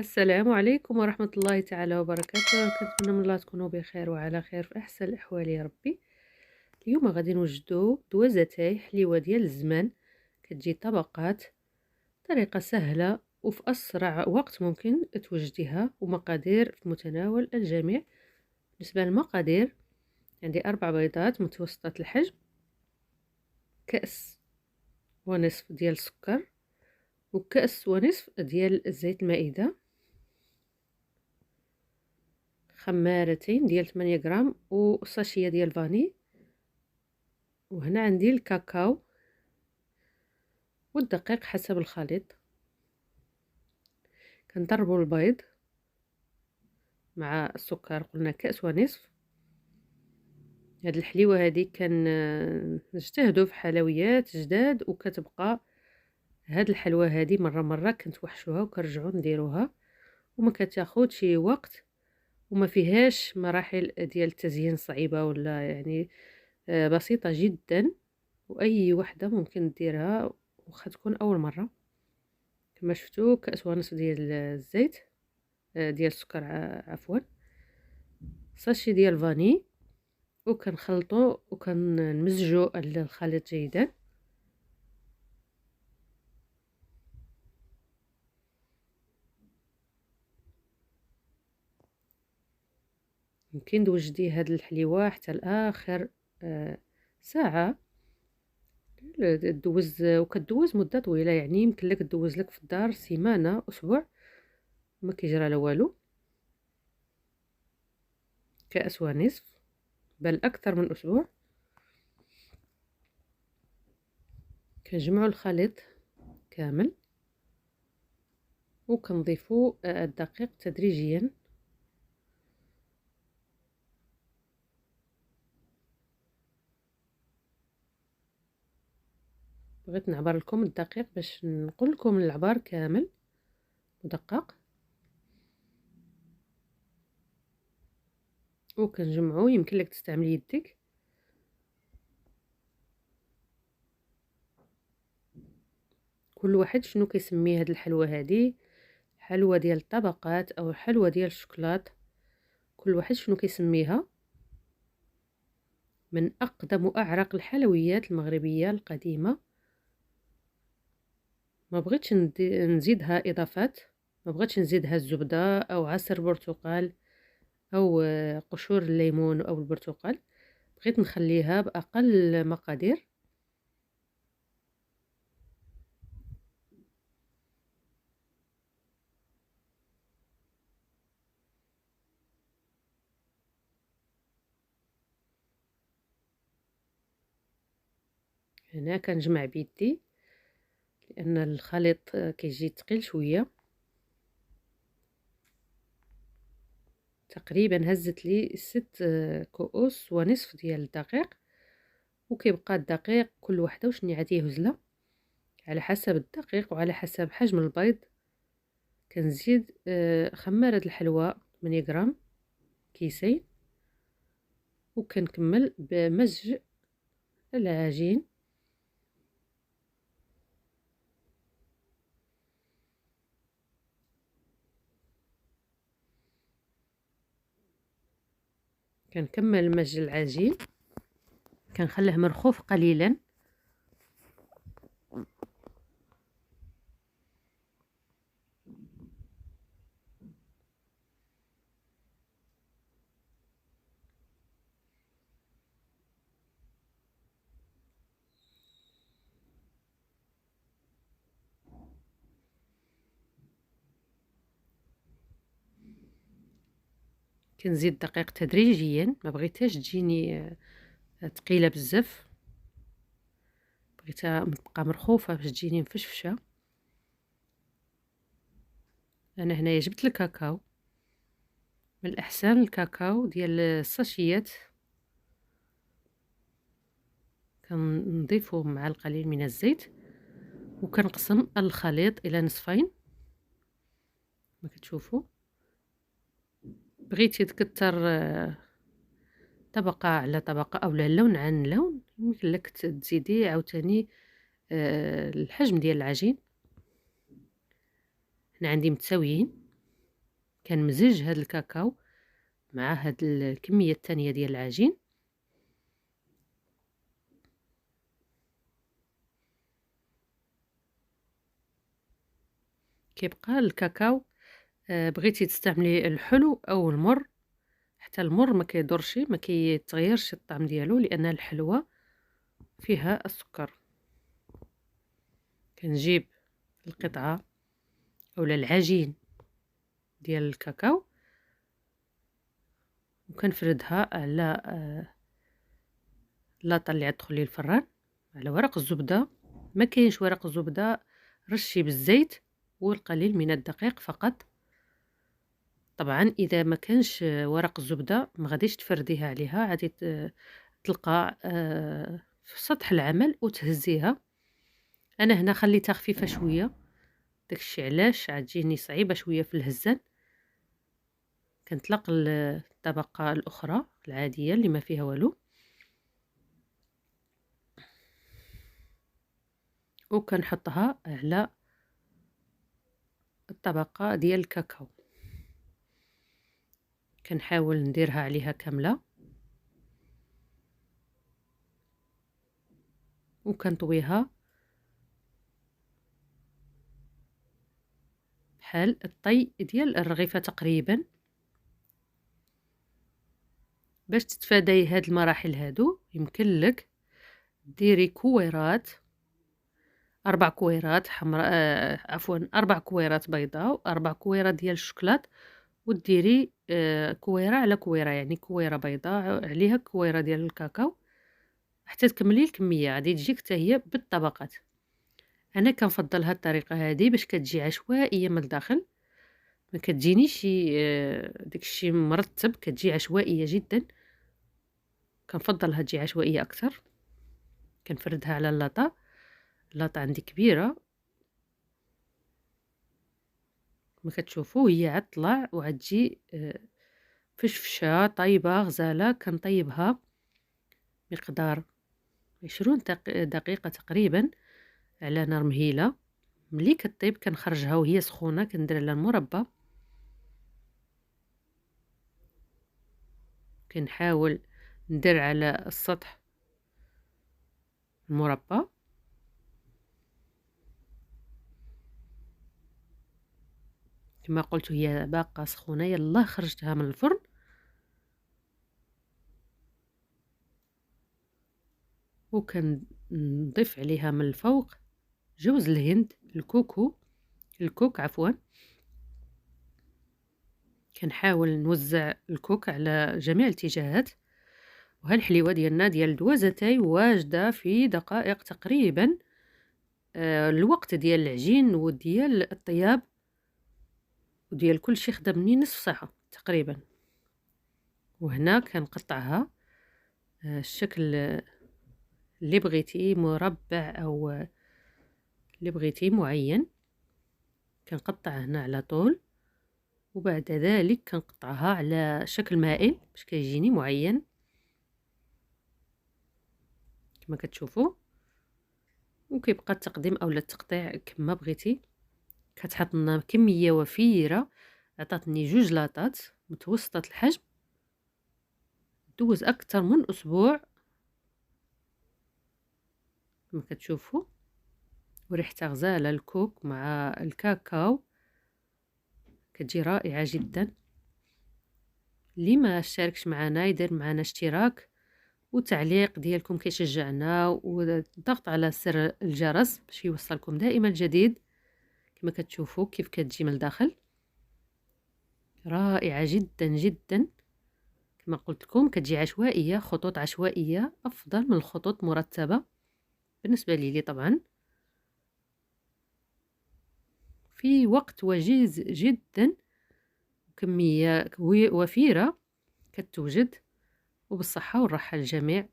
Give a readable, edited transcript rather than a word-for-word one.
السلام عليكم ورحمة الله تعالى وبركاته. كنتمنى من الله تكونوا بخير وعلى خير في أحسن الأحوال يا ربي. اليوم غادي نوجدوا دوازتاي حليوة ديال الزمان، كتجي طبقات، طريقة سهلة وفي أسرع وقت ممكن توجديها، ومقادير في متناول الجميع. بالنسبة للمقادير، عندي 4 بيضات متوسطة الحجم، كأس ونصف ديال السكر، وكأس ونصف ديال زيت المائدة، خمارتين ديال 8 غرام وساشية ديال فاني. وهنا عندي الكاكاو والدقيق حسب الخليط. كنضربوا البيض مع السكر، قلنا كأس ونصف. هاد الحليوه هذه نجتهدوا في حلويات جداد، وكتبقى هاد الحلوى هذه مره كنتوحشوها وكنرجعوا نديروها، وما كتاخذش وقت، وما فيهاش مراحل ديال التزيين صعيبه ولا يعني بسيطه جدا، واي وحده ممكن ديرها واخا تكون اول مره. كما شفتوا كأس ونصف ديال الزيت، ديال السكر، عفوا، ساشي ديال فاني، وكنخلطو وكنمزجو الخليط جيدا. يمكن توجدي هاد الحليوه حتى لاخر ساعه، دوز وكدوز مده طويله، يعني يمكن لك دوز لك في الدار سيمانه اسبوع ما كيجرى لا والو. كأس ونصف، بل اكثر من اسبوع. كنجمعوا الخليط كامل وكنضيفوا الدقيق تدريجيا. بغيت نعبر لكم الدقيق باش نقول لكم العبار كامل مدقق. وكنجمعو، يمكن لك تستعملي يدك. كل واحد شنو كيسمي هاد الحلوى هادي، حلوى ديال الطبقات او حلوى ديال الشوكولات، كل واحد شنو كيسميها. من اقدم واعرق الحلويات المغربيه القديمه. ما بغيتش نزيدها اضافات، ما بغيتش نزيدها الزبده او عصير برتقال او قشور الليمون او البرتقال. بغيت نخليها باقل مقادير. هنا كنجمع بيدي لان الخليط كيجي ثقيل شويه. تقريبا هزت لي 6 كؤوس ونصف ديال الدقيق، وكيبقى الدقيق كل وحده وشني عاد يهزله على حسب الدقيق وعلى حسب حجم البيض. كنزيد خمارة الحلوى 8 غرام، كيسين، وكنكمل بمزج العجين. كنكمل مزج العجين، كنخليه مرخوف قليلا. كنزيد الدقيق تدريجيا، ما بغيتهاش تجيني ثقيله بزاف، بغيتها تبقى مرخوفه باش تجيني مفشفشه. انا هنايا جبت الكاكاو، من الاحسن الكاكاو ديال الساشيات، كنضيفه مع القليل من الزيت، وكنقسم الخليط الى نصفين. ما كتشوفوا، بغيتي تكتر طبقه على طبقه او لون عن لون، يمكن لك تزيدي عاوتاني الحجم ديال العجين. هنا عندي متساويين. كنمزج هاد الكاكاو مع هاد الكمية الثانية ديال العجين. كيبقى الكاكاو بغيتي تستعملي الحلو أو المر، حتى المر ما كيضرش، ما كيتغيرش الطعم ديالو لأن الحلوى فيها السكر. كنجيب القطعة أولا العجين ديال الكاكاو وكنفردها على لاطه اللي غتدخل لي الفران، على ورق الزبدة. ما كاينش ورق الزبدة، رشي بالزيت والقليل من الدقيق فقط. طبعا اذا ما كانش ورق الزبدة ما غاديش تفرديها عليها، غادي تلقى في سطح العمل وتهزيها. انا هنا خليتها خفيفة شوية، داكشي علاش غتجيني صعيبة شوية في الهزان. كنطلق الطبقة الاخرى العادية اللي ما فيها والو، وكنحطها على الطبقة ديال الكاكاو. كنحاول نديرها عليها كاملة وكنطويها بحال الطي ديال الرغيفة تقريبا. باش تتفاداي هاد المراحل هادو يمكن لك ديري كويرات، 4 كويرات حمراء، عفوا 4 كويرات بيضاء و4 كويرات ديال الشوكولات، وديري كويرة على كويرة، يعني كويرة بيضاء عليها كويرة ديال الكاكاو حتى تكملي الكمية. غادي تجيك حتى هي بالطبقات. انا كنفضل هاد الطريقه هذه باش كتجي عشوائيه من الداخل، ما كتجينيش داكشي مرتب، كتجي عشوائيه جدا. كنفضلها تجي عشوائيه اكثر. كنفردها على اللاطه. اللاطه عندي كبيره ما كتشوفوا، هي عطلع وعتجي فشفشه طيبه غزاله. كنطيبها مقدار 20 دقيقه تقريبا على نار مهيله. ملي كطيب كنخرجها وهي سخونه، كندير لها المربى. كنحاول ندير على السطح المربى. كما قلت هي باقه سخونه، يلا خرجتها من الفرن. وكنضيف عليها من الفوق جوز الهند، الكوك عفوا. كنحاول نوزع الكوك على جميع الاتجاهات. وهالحليوه ديالنا ديال الدوازتاي واجده في دقائق تقريبا. الوقت ديال العجين وديال الطياب وديال كل شيء خدمني نصف ساعه تقريبا. وهنا كنقطعها الشكل اللي بغيتي، مربع او اللي بغيتي معين. كنقطع هنا على طول، وبعد ذلك كنقطعها على شكل مائل باش كيجيني معين كما كتشوفوا. وكيبقى التقديم اولا التقطيع كما بغيتي. كتحط لنا كميه وفيره. عطاتني 2 لاطات متوسطه الحجم، دوز اكثر من اسبوع كما كتشوفوا. وريحتها غزاله، الكوك مع الكاكاو كتجي رائعه جدا. اللي ما اشتركش معنا يدير معنا اشتراك وتعليق ديالكم كيشجعنا، والضغط على زر الجرس باش يوصلكم دائما الجديد. كما كتشوفوا كيف كتجي من الداخل رائعه جدا جدا. كما قلت لكم كتجي عشوائيه، خطوط عشوائيه افضل من الخطوط مرتبه بالنسبه لي طبعا. في وقت وجيز جدا، كميه وفيره كتوجد. وبالصحه والراحه للجميع.